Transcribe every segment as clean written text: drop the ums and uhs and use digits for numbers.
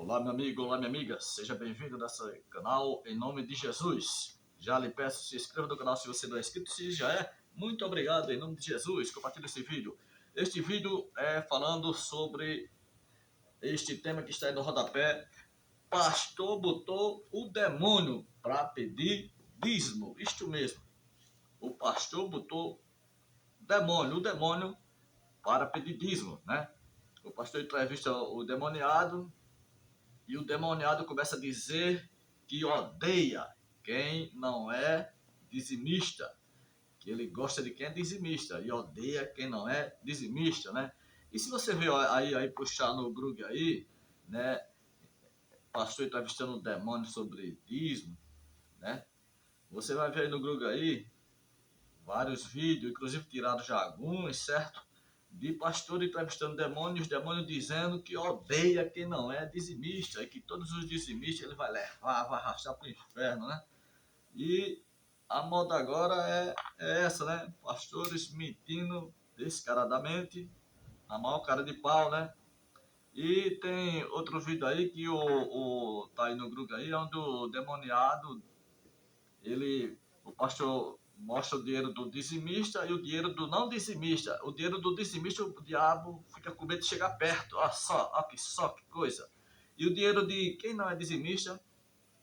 Olá, meu amigo, olá, minha amiga, seja bem-vindo nesse canal em nome de Jesus. Já lhe peço, se inscreva no canal se você não é inscrito, se já é, muito obrigado em nome de Jesus, compartilhe esse vídeo. Este vídeo é falando sobre este tema que está aí no rodapé. Pastor botou o demônio para pedir dízimo, isto mesmo. O pastor botou o demônio para pedir dízimo, né? O pastor entrevista o demoniado. E o demoniado começa a dizer que odeia quem não é dizimista, que ele gosta de quem é dizimista e odeia quem não é dizimista, né? E se você ver aí puxar no Google aí, né, pastor entrevistando um demônio sobre dízimo, né? Você vai ver aí no Google aí vários vídeos, inclusive tirados já alguns, certo? De pastor entrevistando demônios, demônio dizendo que odeia quem não é dizimista e que todos os dizimistas ele vai levar, vai arrastar para o inferno, né? E a moda agora é essa, né? Pastores mentindo descaradamente, a maior cara de pau, né? E tem outro vídeo aí que tá aí no grupo aí, onde o demoniado, o pastor mostra o dinheiro do dizimista e o dinheiro do não dizimista. O dinheiro do dizimista, o diabo fica com medo de chegar perto. Olha só que coisa. E o dinheiro de quem não é dizimista,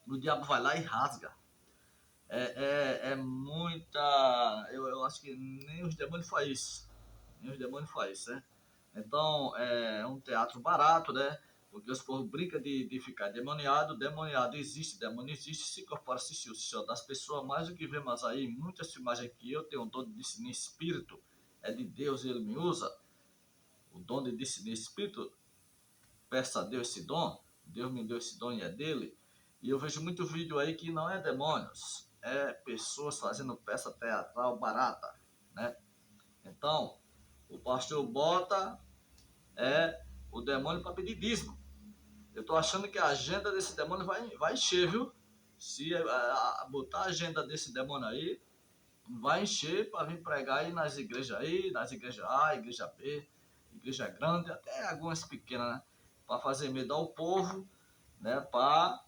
o diabo vai lá e rasga. É muita... Eu acho que nem os demônios fazem isso. Nem os demônios fazem isso, né? Então, é um teatro barato, né? Porque os povos brincam de ficar demoniado. Demoniado existe, demônio existe, se incorpora, se o das pessoas, mais do que vemos aí, muitas filmagens que eu tenho um dom de discernir espírito, é de Deus e Ele me usa. O dom de discernir espírito, peça a Deus esse dom, Deus me deu esse dom e é dele. E eu vejo muito vídeo aí que não é demônios, é pessoas fazendo peça teatral barata, né? Então, o pastor bota o demônio para pedir dízimo. Eu tô achando que a agenda desse demônio vai encher, viu? Se botar a agenda desse demônio aí, vai encher para vir pregar aí, nas igrejas A, igreja B, igreja grande, até algumas pequenas, né? Para fazer medo ao povo, né? Para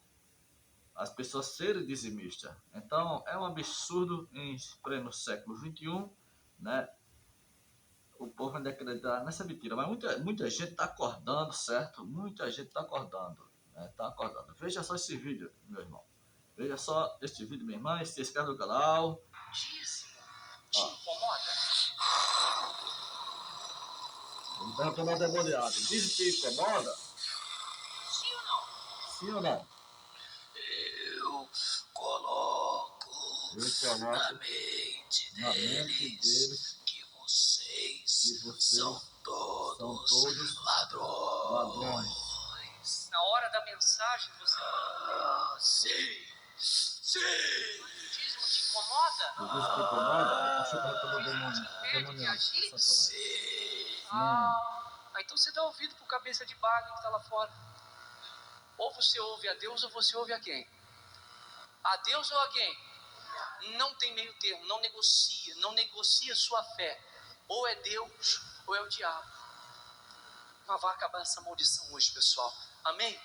as pessoas serem dizimistas. Então, é um absurdo em pleno século XXI, né? O povo ainda acredita nessa mentira, mas muita gente está acordando, certo? Muita gente está acordando, né? Tá acordando. Veja só esse vídeo, meu irmão. Veja só este vídeo, minha irmã. Se inscreve no canal. Dízimo te incomoda? Ele perguntou ao demoniado. Diz que incomoda? Sim ou não? Sim ou não? Eu coloco na mente deles que vocês são todos ladrões. Na hora da mensagem você fala, sim. O dízimo te incomoda? O dízimo te incomoda? O pastor perguntou ao demoniado. Sim. Então você dá ouvido pro cabeça de bagre que tá lá fora. Ou você ouve a Deus ou você ouve a quem? A Deus ou a quem? Não tem meio termo, não negocia sua fé. Ou é Deus ou é o diabo. Mas vai acabar essa maldição hoje, pessoal. Amém?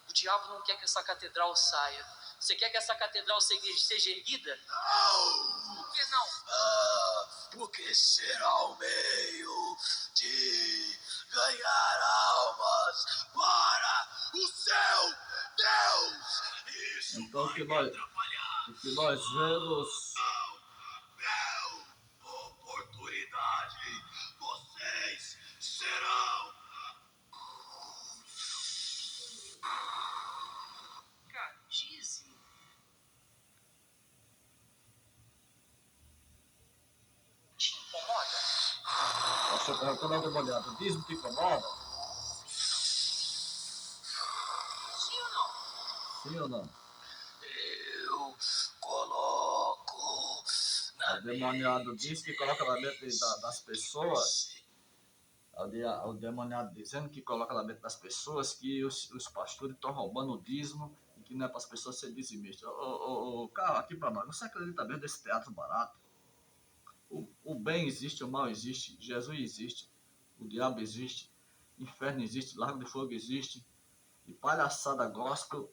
O diabo não quer que essa catedral saia. Você quer que essa catedral seja erguida? Não! Por que não? Porque será o meio de ganhar almas para o seu Deus. Isso então, vai me atrapalhar. O que nós vemos... Oportunidade. Vocês serão... Dízimo. Te incomoda? O pastor perguntou ao demoniado. O dízimo te incomoda? Sim ou não? Sim ou não? Eu coloco na O demoniado diz que coloca na mente das pessoas. O demoniado dizendo que coloca na mente das pessoas que os pastores estão roubando o dízimo e que não é para as pessoas serem dizimistas. Cara, aqui para nós, você acredita mesmo desse teatro barato? O bem existe, o mal existe, Jesus existe, o diabo existe, inferno existe, lago de fogo existe. e palhaçada gospel.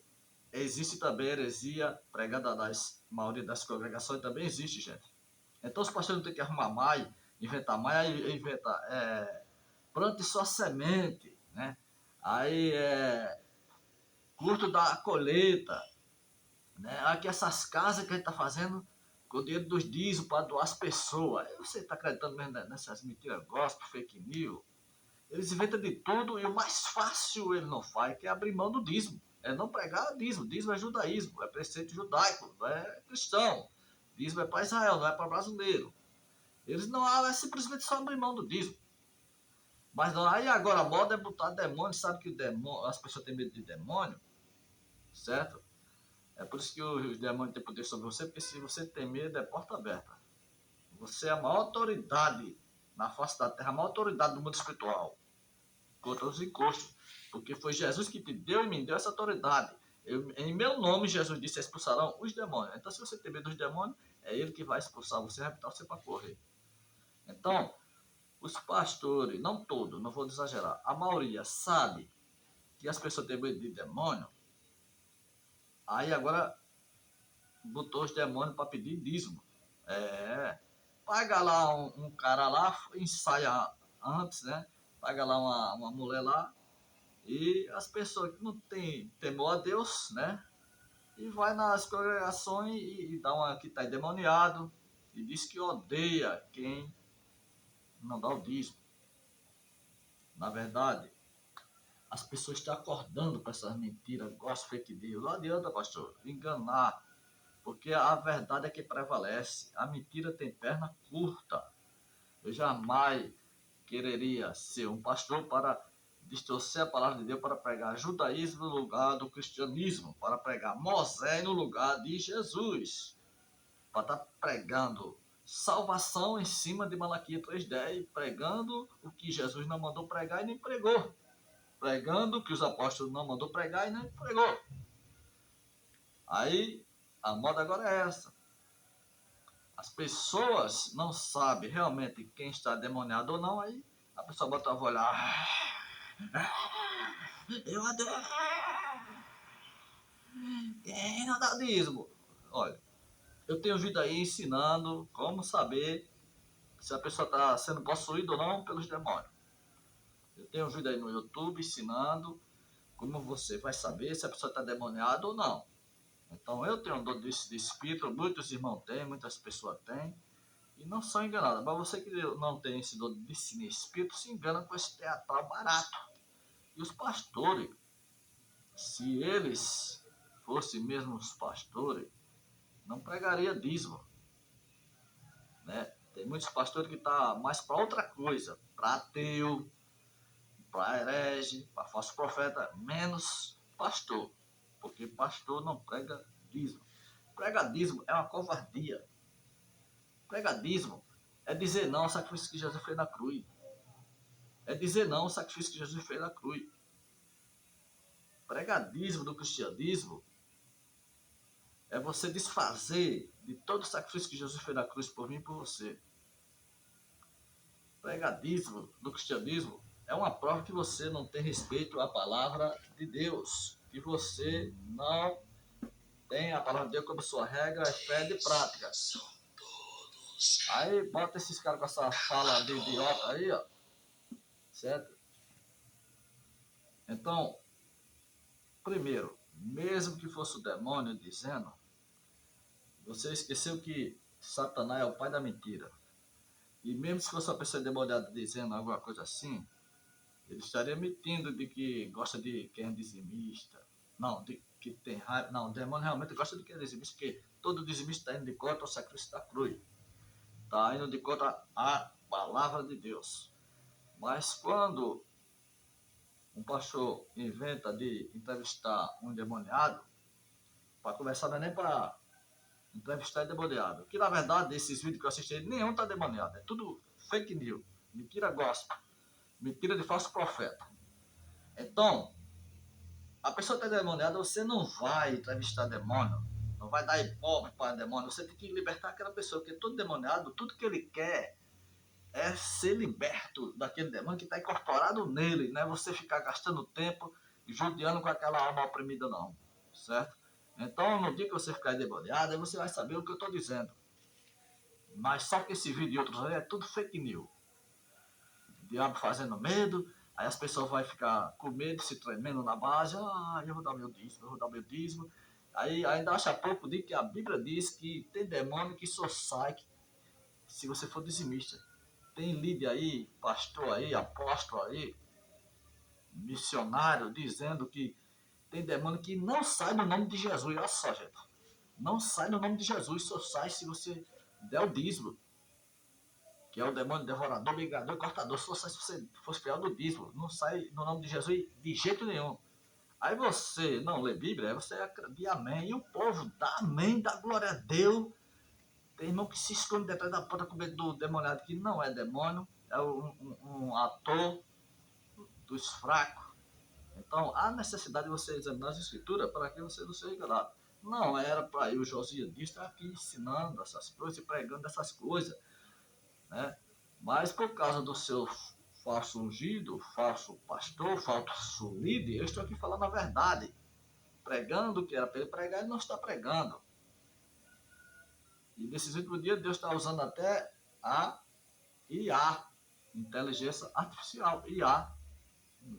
Existe também heresia pregada nas maioria das congregações, também existe, gente. Então os pastores não têm que arrumar mais, inventar mais, aí inventa, plante sua semente, né? Aí curto da colheita, né? Aqui essas casas que a gente está fazendo com o dinheiro dos dízimos para doar às pessoas. Aí você está acreditando mesmo nessas mentiras gospel, fake news? Eles inventam de tudo e o mais fácil ele não faz, que é abrir mão do dízimo. É não pregar dízimo. Dízimo é judaísmo, é preceito judaico, não é cristão. Dízimo é para Israel, não é para brasileiro. Eles não é simplesmente só abrir mão do dízimo. Mas não, aí agora a moda é botar demônio, sabe que o demônio, as pessoas têm medo de demônio, certo? É por isso que os demônios têm poder sobre você, porque se você tem medo, é porta aberta. Você é a maior autoridade na face da terra, a maior autoridade do mundo espiritual contra os encostos, porque foi Jesus que te deu e me deu essa autoridade. Em meu nome, Jesus disse, expulsarão os demônios. Então, se você tem medo dos demônios, é ele que vai expulsar você, vai botar você para correr. Então, os pastores, não todos, não vou exagerar, a maioria sabe que as pessoas têm medo de demônio, aí agora botou os demônios para pedir dízimo. Paga lá um cara lá, ensaia antes, né? Paga lá uma mulher lá, e as pessoas que não têm temor a Deus, né? E vai nas congregações e dá uma que está endemoniado e diz que odeia quem não dá o dízimo. Na verdade, as pessoas estão acordando para essas mentiras, gospel, fake news. Não adianta, pastor, enganar, porque a verdade é que prevalece. A mentira tem perna curta. Eu jamais quereria ser um pastor para distorcer a palavra de Deus, para pregar judaísmo no lugar do cristianismo, para pregar Moisés no lugar de Jesus, para estar pregando salvação em cima de Malaquias 3:10, pregando o que Jesus não mandou pregar e nem pregou, pregando o que os apóstolos não mandou pregar e nem pregou. Aí a moda agora é essa. As pessoas não sabem realmente quem está demoniado ou não, aí a pessoa bota a voz lá. Eu adoro. Quem não dá dízimo? Olha, eu tenho vídeo aí ensinando como saber se a pessoa está sendo possuída ou não pelos demônios. Eu tenho vídeo aí no YouTube ensinando como você vai saber se a pessoa está demoniada ou não. Então eu tenho dor de espírito, muitos irmãos têm, muitas pessoas têm, e não são enganadas. Mas você que não tem esse dor de espírito, se engana com esse teatral barato. E os pastores, se eles fossem mesmo os pastores, não pregaria dízimo, né? Tem muitos pastores que estão mais para outra coisa, para ateu, para herege, para falso profeta, menos pastor, porque pastor não prega dízimo. Pregadismo é uma covardia. Pregadismo é dizer não ao sacrifício que Jesus fez na cruz. É dizer não ao sacrifício que Jesus fez na cruz. Pregadismo do cristianismo é você desfazer de todo o sacrifício que Jesus fez na cruz por mim e por você. Pregadismo do cristianismo é uma prova que você não tem respeito à palavra de Deus, que você não tem a palavra de Deus como sua regra, fé de prática. Aí bota esses caras com essa fala de idiota aí, ó, certo? Então, primeiro, mesmo que fosse o demônio dizendo, você esqueceu que Satanás é o pai da mentira. E mesmo se fosse uma pessoa demoniada dizendo alguma coisa assim, ele estaria mentindo de que gosta de quem é dizimista. Não, de que tem raiva. Não, o demônio realmente gosta de quem é dizimista, porque todo dizimista está indo de contra o sacrifício da cruz. Está indo de contra a palavra de Deus. Mas quando um pastor inventa de entrevistar um endemoniado, para conversar não é nem para entrevistar endemoniado. Que na verdade, esses vídeos que eu assisti, nenhum está endemoniado. É tudo fake news, mentira gospel, mentira de falso profeta. Então, a pessoa está endemoniada, você não vai entrevistar demônio, não vai dar ibope para demônio, você tem que libertar aquela pessoa, porque todo demoniado, tudo que ele quer é ser liberto daquele demônio que está incorporado nele, né? Você ficar gastando tempo judiando com aquela alma oprimida não, certo? Então, no dia que você ficar endemoniado, aí você vai saber o que eu estou dizendo. Mas só que esse vídeo e outros aí é tudo fake news. O diabo fazendo medo, aí as pessoas vão ficar com medo, se tremendo na base. Ah, eu vou dar meu dízimo, eu vou dar meu dízimo. Aí ainda acha pouco de que a Bíblia diz que tem demônio que só sai se você for dizimista. Tem líder aí, pastor aí, apóstolo aí, missionário, dizendo que tem demônio que não sai no nome de Jesus. Olha só, gente. Não sai no nome de Jesus, só sai se você der o dízimo. Que é o demônio devorador, migrador e cortador. Só sai se você for fiel do dízimo. Não sai no nome de Jesus de jeito nenhum. Aí você não lê Bíblia, aí você acredita amém. E o povo dá amém, dá glória a Deus. Tem irmão que se esconde detrás da porta com medo do demoniado, que não é demônio, é um ator dos fracos. Então, há necessidade de você examinar as escrituras para que você não seja enganado. Não era para eu, Josias, estar aqui ensinando essas coisas e pregando essas coisas, né? Mas por causa do seu falso ungido, falso pastor, falso líder, eu estou aqui falando a verdade. Pregando o que era para ele pregar, ele não está pregando. E nesses últimos dias, Deus está usando até a IA, inteligência artificial, IA.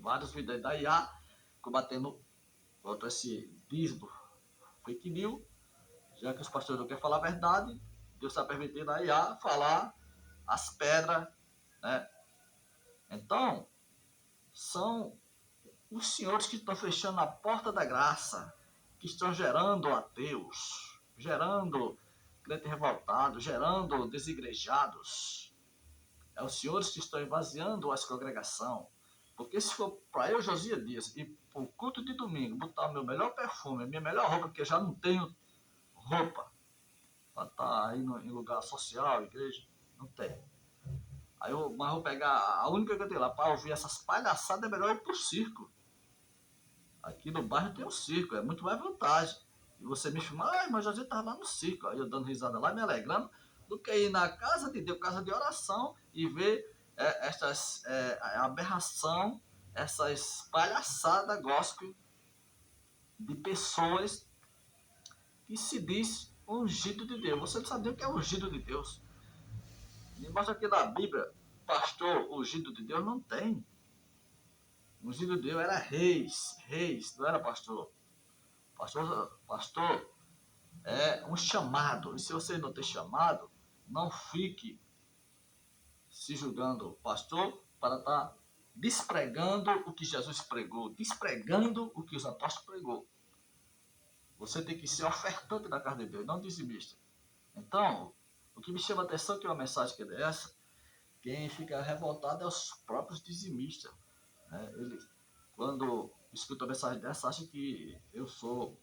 Vários vídeos da IA, combatendo contra esse dízimo fake news, já que os pastores não querem falar a verdade, Deus está permitindo a IA falar as pedras, né? Então, são os senhores que estão fechando a porta da graça, que estão gerando ateus, gerando crente revoltado, gerando desigrejados. É os senhores que estão esvaziando as congregações. Porque se for para eu, Josias Dias, e para o culto de domingo, botar o meu melhor perfume, a minha melhor roupa, porque eu já não tenho roupa para estar aí em lugar social, igreja, não tem. Mas vou pegar a única que eu tenho lá para ouvir essas palhaçadas, é melhor ir para o circo. Aqui no bairro tem um circo, é muito mais vantagem. E você me filmar, mas José estava lá no circo, aí eu dando risada lá, me alegrando, do que ir na casa de Deus, casa de oração, e ver aberração, essas palhaçadas gospel de pessoas que se diz ungido de Deus. Você não sabe nem o que é ungido de Deus. Me mostra aqui na Bíblia, pastor ungido de Deus, não tem. Ungido de Deus era reis, não era pastor. Pastor é um chamado. E se você não tem chamado, não fique se julgando pastor para estar despregando o que Jesus pregou, despregando o que os apóstolos pregou. Você tem que ser ofertante da casa de Deus, não dizimista. Então, o que me chama a atenção é que uma mensagem que é essa, quem fica revoltado é os próprios dizimistas. Né? Eles, quando escuta a mensagem dessa, acha que eu sou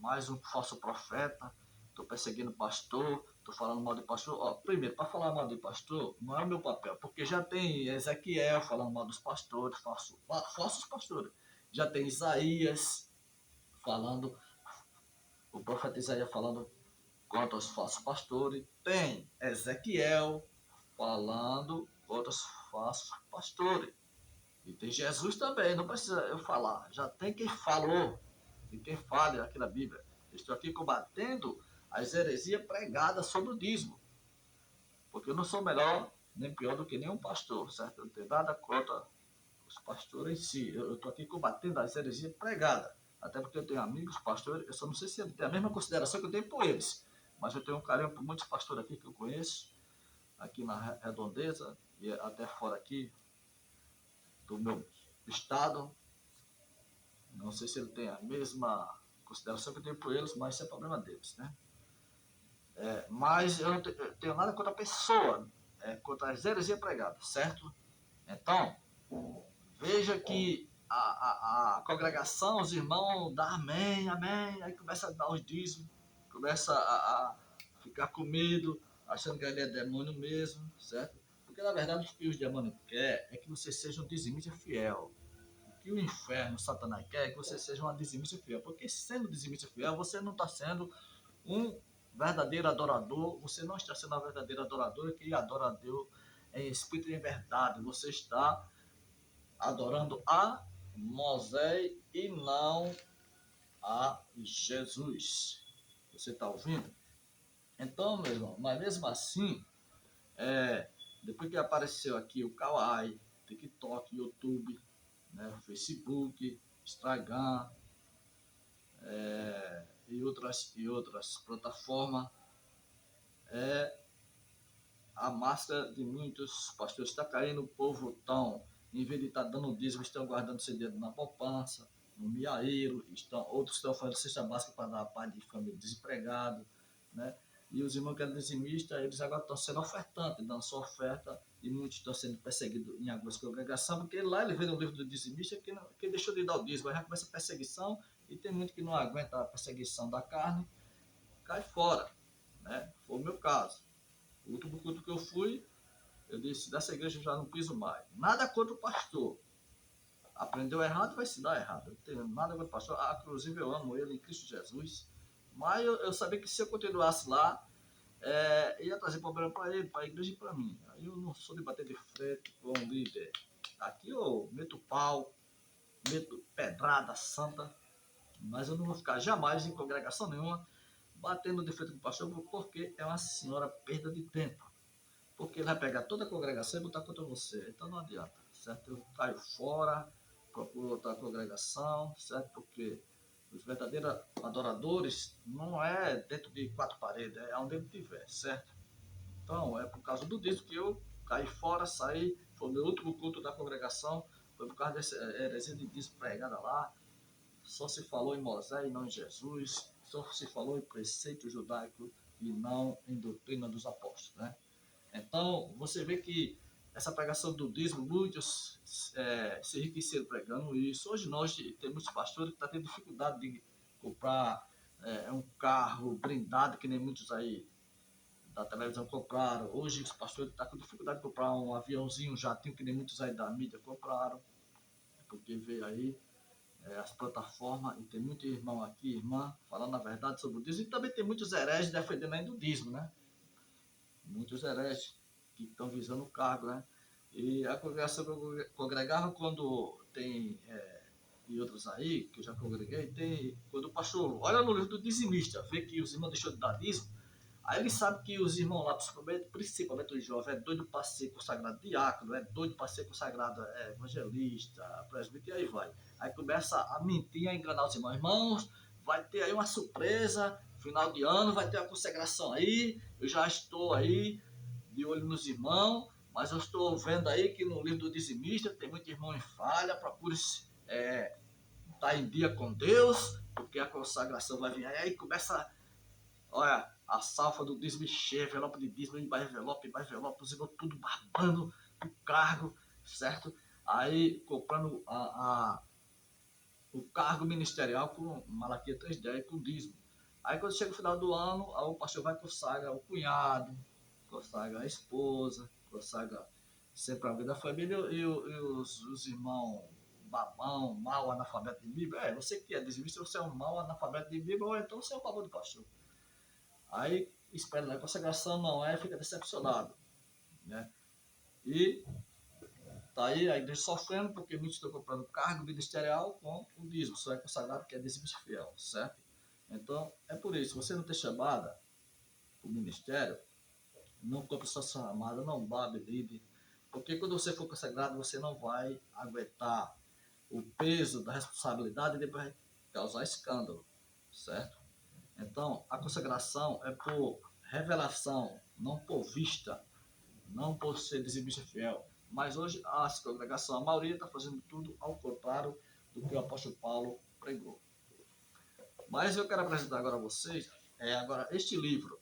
mais um falso profeta, estou perseguindo pastor, estou falando mal de pastor. Ó, primeiro, para falar mal de pastor, não é o meu papel, porque já tem Ezequiel falando mal dos pastores, falsos pastores. Já tem Isaías falando, o profeta Isaías falando contra os falsos pastores. Tem Ezequiel falando contra os falsos pastores. E tem Jesus também, não precisa eu falar. Já tem quem falou e quem fala aqui na Bíblia. Estou aqui combatendo as heresias pregadas sobre o dízimo. Porque eu não sou melhor nem pior do que nenhum pastor, certo? Eu não tenho nada contra os pastores em si. Eu estou aqui combatendo as heresias pregadas. Até porque eu tenho amigos pastores, eu só não sei se ele tem a mesma consideração que eu tenho por eles. Mas eu tenho um carinho por muitos pastores aqui que eu conheço, aqui na Redondeza e até fora aqui do meu estado. Não sei se ele tem a mesma consideração que eu tenho por eles, mas isso é problema deles, né? Mas eu não tenho nada contra a pessoa, contra as heresias pregadas, certo? Então, veja que a congregação, os irmãos, dá amém, amém, aí começa a dar os dízimos, começa a ficar com medo, achando que ele é demônio mesmo, certo? Porque na verdade o que os demônios querem é que você seja um dizimista fiel. O que o inferno, Satanás quer é que você seja uma dizimista fiel. Porque sendo dizimista fiel, você não está sendo um verdadeiro adorador, você não está sendo uma verdadeira adoradora que adora a Deus em espírito e em verdade. Você está adorando a Moisés e não a Jesus. Você está ouvindo? Então, meu irmão, mas mesmo assim, depois que apareceu aqui o Kawaii, TikTok, YouTube, né, Facebook, Instagram, e outras plataformas, a máscara de muitos pastores está caindo, o povo tão, em vez de estar dando dízimo, estão guardando seu dinheiro na poupança, no miaeiro, outros estão fazendo cesta básica para dar pai de família desempregado, né? E os irmãos que eram dizimistas, eles agora estão sendo ofertantes, dando sua oferta, e muitos estão sendo perseguidos em algumas congregações, porque lá ele vê no livro do dizimista que deixou de dar o dízimo, aí já começa a perseguição, e tem muito que não aguenta a perseguição da carne, cai fora, né? Foi o meu caso. O último culto que eu fui, eu disse, dessa igreja eu já não piso mais. Nada contra o pastor. Aprendeu errado, vai se dar errado. Eu não tenho nada contra o pastor. Inclusive eu amo ele em Cristo Jesus. Mas eu sabia que se eu continuasse lá, ia trazer problema para ele, para a igreja e para mim. Aí eu não sou de bater de frente com um líder. Aqui eu meto pau, meto pedrada santa, mas eu não vou ficar jamais em congregação nenhuma batendo de frente com o pastor, porque é uma senhora perda de tempo. Porque ele vai pegar toda a congregação e botar contra você. Então não adianta, certo? Eu caio fora, procuro outra congregação, certo? Porque os verdadeiros adoradores não é dentro de quatro paredes, é onde ele estiver, certo? Então é por causa do dízimo que eu caí fora, saí, foi o meu último culto da congregação, foi por causa dessa heresia de dízimo pregada lá. Só se falou em Moisés e não em Jesus, só se falou em preceito judaico e não em doutrina dos apóstolos, né? Então, você vê que essa pregação do dízimo, muitos se enriqueceram pregando isso. Hoje nós temos pastores que estão tendo dificuldade de comprar um carro blindado, que nem muitos aí da televisão compraram. Hoje os pastores estão com dificuldade de comprar um aviãozinho, um jatinho, que nem muitos aí da mídia compraram, porque veio aí as plataformas, e tem muito irmão aqui, irmã, falando a verdade sobre o dízimo, e também tem muitos hereges defendendo ainda o dízimo, né? Muitos hereges que estão visando o cargo, né? E a congregação que eu congregava, quando tem, e outros aí, que eu já congreguei, tem, quando o pastor olha no livro do dizimista, vê que os irmãos deixou de dar dízimo, aí ele sabe que os irmãos lá, principalmente os jovens, é doido para ser consagrado diácono, é doido para ser consagrado evangelista, presbítero, e aí vai. Aí começa a mentir, a enganar os irmãos. Irmãos, vai ter aí uma surpresa, final de ano, vai ter uma consagração aí, eu já estou aí de olho nos irmãos, mas eu estou vendo aí que no livro do dizimista tem muito irmão em falha, procure estar em dia com Deus, porque a consagração vai vir aí começa, olha, a salva do dízimo cheia, envelope de dízimo, envelope, os irmãos tudo barbando o cargo, certo? Aí comprando o cargo ministerial com Malaquias 3:10, com dízimo. Aí quando chega o final do ano, o pastor vai consagra o cunhado, consagra a esposa, consagra sempre alguém da família, e os irmãos babão, mau analfabeto de Bíblia. Você que é dizimista, você é um mau analfabeto de Bíblia, ou então você é um babão de pastor. Aí espera na consagração, não fica decepcionado, né? E tá aí a igreja sofrendo porque muitos estão comprando cargo ministerial com o dízimo, só é consagrado que é dizimista fiel, certo? Então, é por isso, você não tem chamada o ministério, não compre sua chamada, não babe líder, porque quando você for consagrado, você não vai aguentar o peso da responsabilidade e depois causar escândalo, certo? Então, a consagração é por revelação, não por vista, não por ser dizimista fiel. Mas hoje a congregação, a maioria está fazendo tudo ao contrário do que o apóstolo Paulo pregou. Mas eu quero apresentar agora a vocês agora este livro.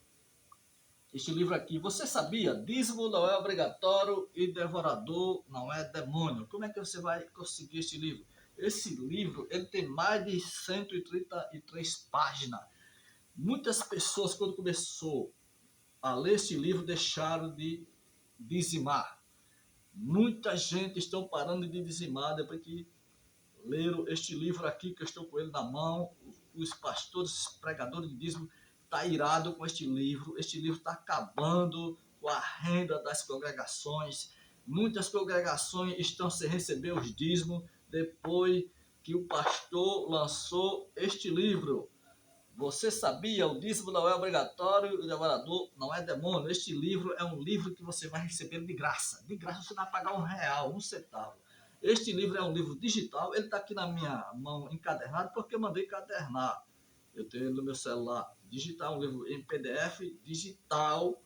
Este livro aqui, você sabia? Dízimo não é obrigatório e devorador não é demônio. Como é que você vai conseguir este livro? Esse livro ele tem mais de 133 páginas. Muitas pessoas, quando começou a ler este livro, deixaram de dizimar. Muita gente está parando de dizimar depois que leram este livro aqui, que eu estou com ele na mão. Os pastores, os pregadores de dízimo estão irados com este livro. Este livro está acabando com a renda das congregações. Muitas congregações estão sem receber os dízimos depois que o pastor lançou este livro. Você sabia? O dízimo não é obrigatório, o devorador não é demônio. Este livro é um livro que você vai receber de graça. De graça você vai pagar R$1, 1 centavo. Este livro é um livro digital, ele está aqui na minha mão encadernado porque eu mandei encadernar. Eu tenho ele no meu celular digital, um livro em PDF digital,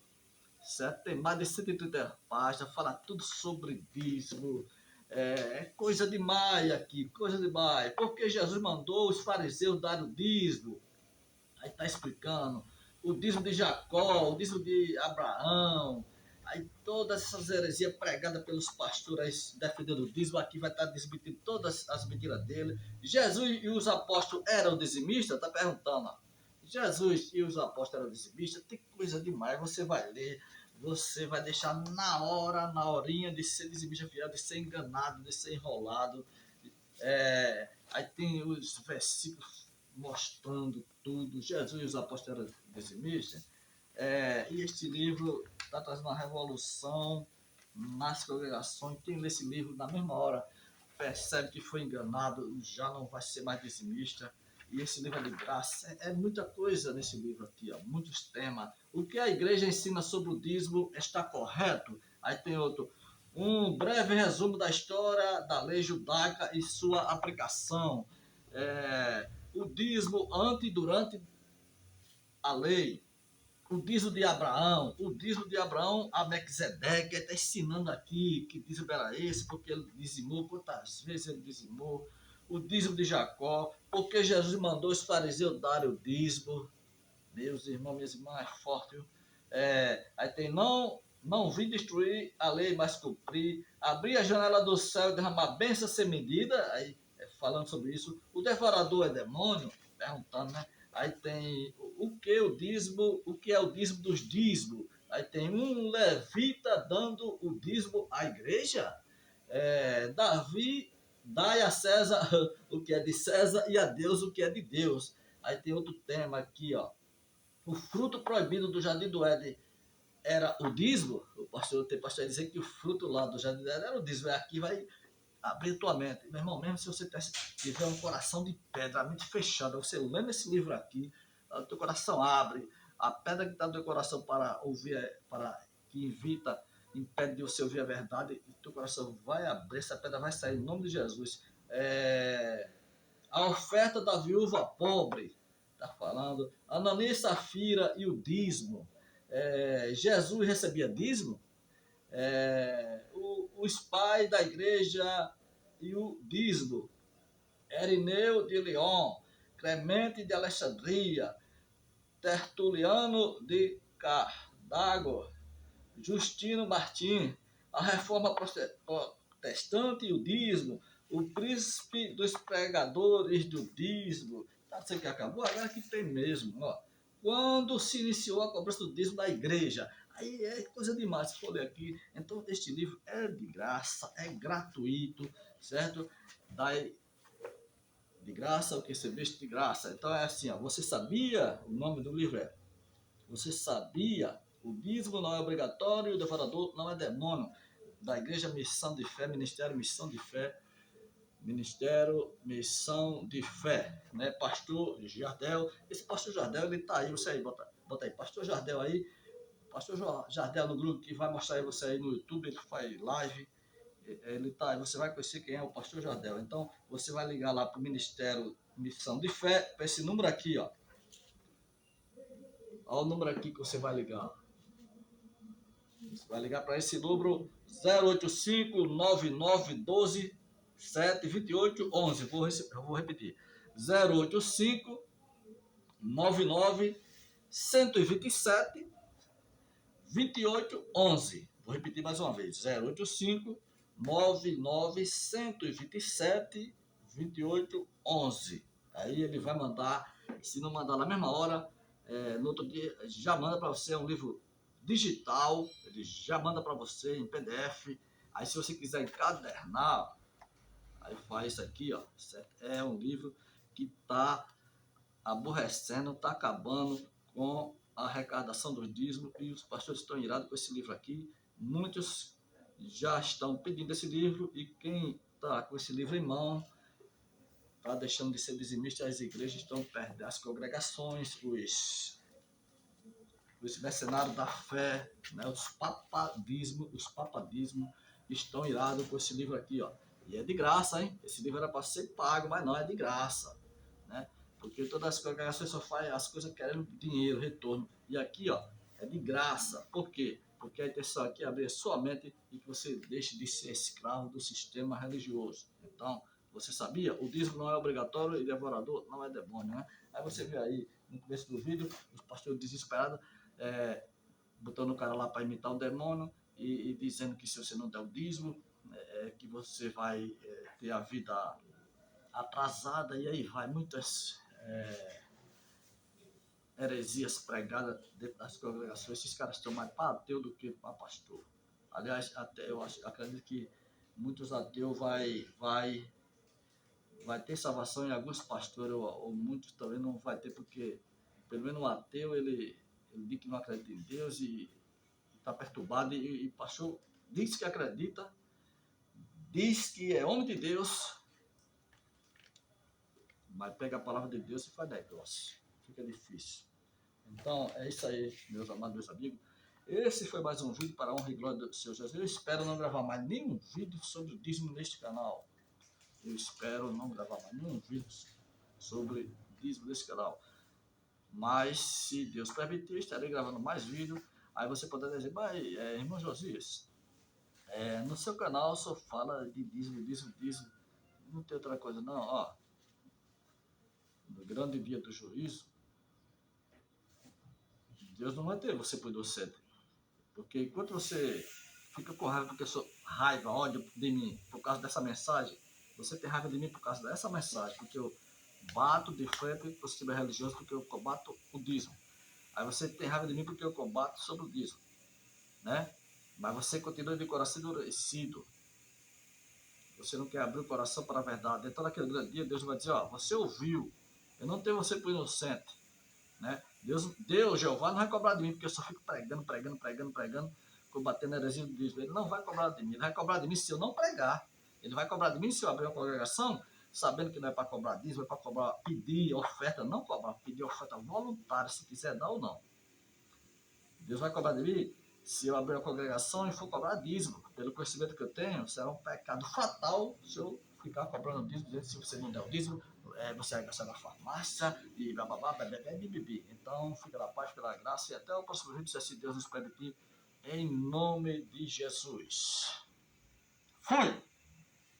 certo? Tem mais de 130 páginas, fala tudo sobre dízimo. É coisa demais aqui, coisa demais. Porque Jesus mandou os fariseus dar o dízimo. Aí está explicando o dízimo de Jacó, o dízimo de Abraão, aí todas essas heresias pregadas pelos pastores defendendo o dízimo, aqui vai estar desmentindo todas as mentiras dele. Jesus e os apóstolos eram dizimistas? Está perguntando. Ó. Jesus e os apóstolos eram dizimistas? Tem coisa demais, você vai ler, você vai deixar na horinha de ser dizimista fiel, de ser enganado, de ser enrolado. Aí tem os versículos mostrando tudo. Jesus e os apóstolos eram dizimistas. E este livro está trazendo uma revolução nas congregações. Quem lê esse livro na mesma hora percebe que foi enganado, já não vai ser mais dizimista. E esse livro é de graça. É muita coisa nesse livro aqui, ó, muitos temas. O que a igreja ensina sobre o dízimo está correto? Aí tem outro. Um breve resumo da história da lei judaica e sua aplicação. O dízimo antes e durante a lei. O dízimo de Abraão a Melquisedeque, ele está ensinando aqui que dízimo era esse, porque ele dizimou, quantas vezes ele dizimou. O dízimo de Jacó, porque Jesus mandou os fariseus darem o dízimo. Meus irmãos, minhas irmãs, é forte, viu? Aí tem, não vim destruir a lei, mas cumprir. Abrir a janela do céu e derramar bênção sem medida. Aí, falando sobre isso. O devorador é demônio? Perguntando, né? Aí tem o que é o dízimo dos dízimos. Aí tem um levita dando o dízimo à igreja. Davi, dai a César o que é de César e a Deus o que é de Deus. Aí tem outro tema aqui, ó. O fruto proibido do Jardim do Éden era o dízimo. Tem pastor dizer que o fruto lá do Jardim do Éden era o dízimo. Aqui vai abrir tua mente. Meu irmão, mesmo se você tiver um coração de pedra, a mente fechada, você lendo esse livro aqui, o teu coração abre. A pedra que está no teu coração para ouvir, que impede de você ouvir a verdade, o teu coração vai abrir, essa pedra vai sair em nome de Jesus. A oferta da viúva pobre, está falando. Ananias e Safira e o dízimo. Jesus recebia dízimo? Os pais da igreja e o dízimo. Erineu de Lyon, Clemente de Alexandria, Tertuliano de Cardago, Justino Martim, a reforma protestante e o dízimo, o príncipe dos pregadores do dízimo. Tá dizendo que acabou? Agora que tem mesmo. Ó. Quando se iniciou a cobrança do dízimo da igreja? Aí é coisa demais se for ler aqui. Então, este livro é de graça, é gratuito, certo? Daí, de graça, o que recebeste de graça. Então, é assim, ó, você sabia? O nome do livro é Você sabia? O dízimo não é obrigatório, o devorador não é demônio. Da Igreja Missão de Fé, Ministério Missão de Fé, Ministério Missão de Fé, né? Pastor Jardel. Esse Pastor Jardel, ele tá aí, você aí, bota aí, Pastor Jardel aí. Pastor Jardel no grupo que vai mostrar aí você aí no YouTube, ele faz live. Ele tá aí, você vai conhecer quem é o Pastor Jardel. Então, você vai ligar lá para o Ministério Missão de Fé, para esse número aqui, ó. Olha o número aqui que você vai ligar. Você vai ligar para esse número 085 9912 728 11. Eu vou repetir. 085 99 127 28 11. Vou repetir mais uma vez. 085 99 127 28 11. Aí ele vai mandar. Se não mandar na mesma hora, no outro dia, já manda para você um livro digital, ele já manda para você em PDF. Aí se você quiser encadernar, aí faz isso aqui, ó. É um livro que está aborrecendo, está acabando com a arrecadação dos dízimos, e os pastores estão irados com esse livro aqui. Muitos já estão pedindo esse livro, e quem está com esse livro em mão, está deixando de ser dizimista, as igrejas estão perdendo, as congregações, os mercenários da fé, né, os papadismos estão irados com esse livro aqui, ó. E é de graça, hein? Esse livro era para ser pago, mas não, é de graça, né? Porque todas as congregações só fazem as coisas querendo dinheiro, retorno. E aqui, ó, é de graça. Por quê? Porque a intenção aqui é abrir a sua mente e que você deixe de ser escravo do sistema religioso. Então, você sabia? O dízimo não é obrigatório e devorador não é demônio, né? Aí você vê aí, no começo do vídeo, os pastores desesperados, botando o cara lá para imitar o demônio e dizendo que se você não der o dízimo, que você vai ter a vida atrasada, e aí vai muitas heresias pregadas dentro das congregações. Esses caras estão mais para ateu do que para pastor. Aliás, até eu acredito que muitos ateus vai ter salvação em alguns pastores, ou muitos também não vai ter, porque pelo menos o ateu, ele diz que não acredita em Deus e está perturbado, e pastor diz que acredita, diz que é homem de Deus, mas pega a palavra de Deus e faz negócio. Fica difícil. Então, é isso aí, meus amados, meus amigos. Esse foi mais um vídeo para a honra e glória do Senhor Jesus. Eu espero não gravar mais nenhum vídeo sobre o dízimo neste canal. Eu espero não gravar mais nenhum vídeo sobre o dízimo neste canal. Mas, se Deus permitir, estarei gravando mais vídeos. Aí você poderá dizer, mas, irmão Josias, no seu canal só fala de dízimo. Não tem outra coisa não, ó. No grande dia do juízo, Deus não vai ter você por inocente. Porque enquanto você fica com raiva, porque raiva, ódio de mim por causa dessa mensagem, você tem raiva de mim por causa dessa mensagem, porque eu bato de frente com o sistema religioso, porque eu combato o dízimo. Aí você tem raiva de mim porque eu combato sobre o dízimo, né? Mas você continua de coração endurecido. Você não quer abrir o coração para a verdade. Então naquele grande dia Deus vai dizer, ó, você ouviu, eu não tenho você por inocente, né? Deus, Jeová, não vai cobrar de mim, porque eu só fico pregando, combatendo a heresia do dízimo. Ele não vai cobrar de mim, ele vai cobrar de mim se eu não pregar. Ele vai cobrar de mim se eu abrir uma congregação, sabendo que não é para cobrar dízimo, é para cobrar, pedir oferta, não cobrar, pedir oferta voluntária, se quiser dar ou não. Deus vai cobrar de mim se eu abrir uma congregação e for cobrar dízimo. Pelo conhecimento que eu tenho, será um pecado fatal se eu ficar cobrando dízimo, dizendo que se você não der o dízimo, você vai gastar na farmácia e bababá, bibibi. Então, fica na paz, pela graça, e até o próximo vídeo, se assim Deus nos permitir, em nome de Jesus. Fui!